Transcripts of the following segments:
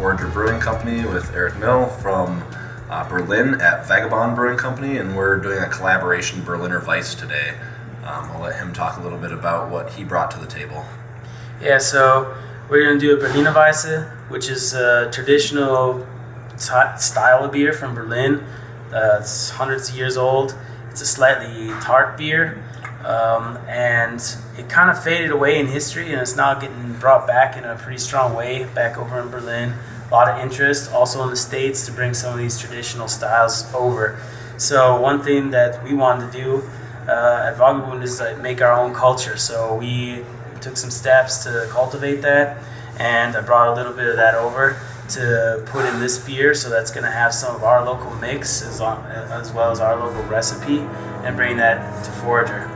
Forager Brewing Company with Erik Mell from Berlin at Vagabond Brewing Company, and we're doing a collaboration Berliner Weisse today. I'll let him talk a little bit about what he brought to the table. Yeah, so we're going to do a Berliner Weisse, which is a traditional style of beer from Berlin. It's hundreds of years old. It's a slightly tart beer, and it kind of faded away in history, and it's now getting brought back in a pretty strong way back over in Berlin. A lot of interest also in the States to bring some of these traditional styles over. So one thing that we wanted to do at Vagabond is make our own culture. So we took some steps to cultivate that, and I brought a little bit of that over to put in this beer. So that's going to have some of our local mix as well as our local recipe, and bring that to Forager.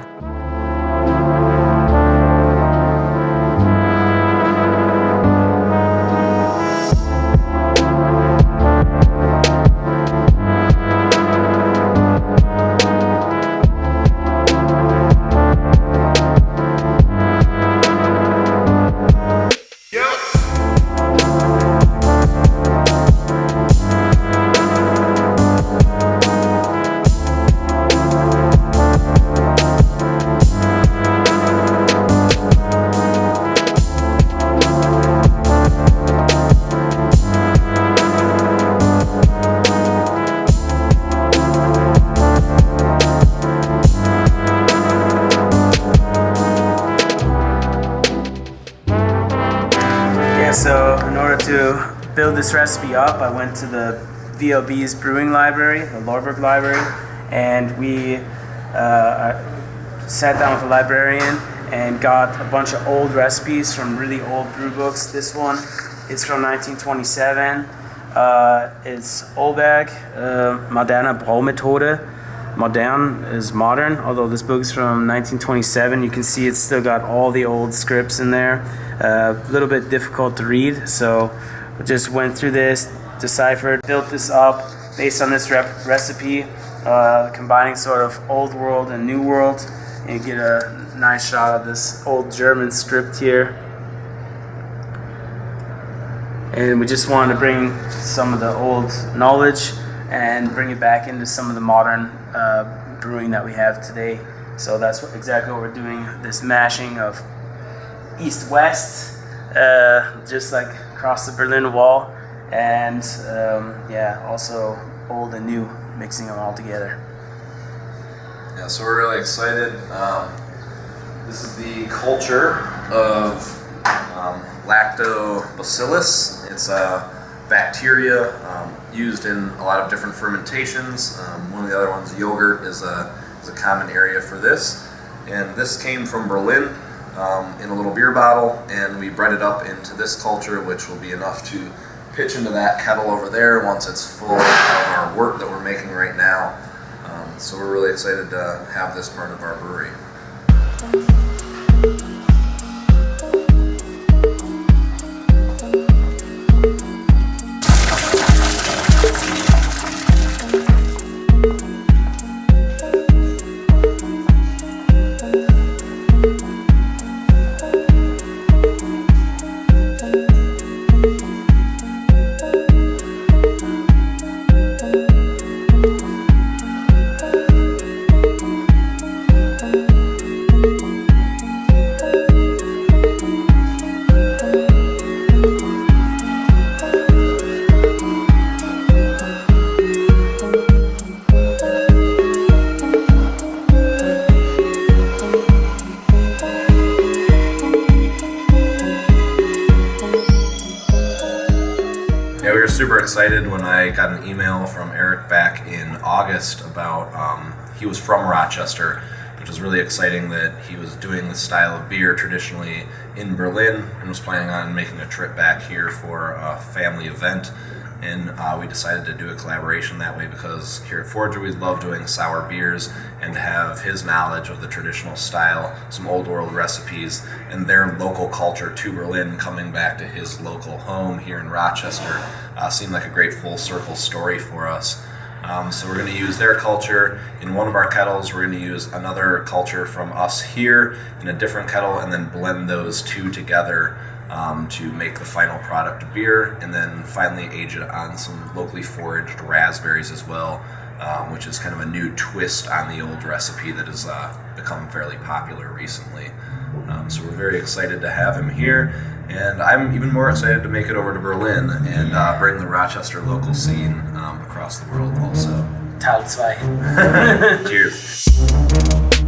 So in order to build this recipe up, I went to the VLB's brewing library, the Lorberg library, and we sat down with a librarian and got a bunch of old recipes from really old brew books. This one is from 1927. It's Olberg, Moderne Braumethode. Modern is modern, although this book is from 1927. You can see it's still got all the old scripts in there. A little bit difficult to read, so I just went through this, deciphered, built this up based on this recipe, combining sort of old world and new world, and you get a nice shot of this old German script here. And we just wanted to bring some of the old knowledge and bring it back into some of the modern brewing that we have today. So that's exactly what we're doing, this mashing of east-west, just like across the Berlin Wall, and also old and new, mixing them all together. Yeah, so we're really excited. This is the culture of lactobacillus. It's a bacteria used in a lot of different fermentations. One of the other ones, yogurt, is a common area for this. And this came from Berlin in a little beer bottle, and we bred it up into this culture, which will be enough to pitch into that kettle over there once it's full of our wort that we're making right now. So we're really excited to have this part of our brewery. Yeah, we were super excited when I got an email from Erik back in August about, he was from Rochester, which was really exciting that he was doing this style of beer traditionally in Berlin and was planning on making a trip back here for a family event. And we decided to do a collaboration that way because here at Forager we love doing sour beers, and to have his knowledge of the traditional style, some old world recipes, and their local culture to Berlin coming back to his local home here in Rochester seemed like a great full circle story for us. So we're going to use their culture in one of our kettles. We're going to use another culture from us here in a different kettle, and then blend those two together to make the final product of beer, and then finally age it on some locally foraged raspberries as well, which is kind of a new twist on the old recipe that has become fairly popular recently. So we're very excited to have him here, and I'm even more excited to make it over to Berlin and bring the Rochester local scene across the world also. Twisted Zweig. Cheers.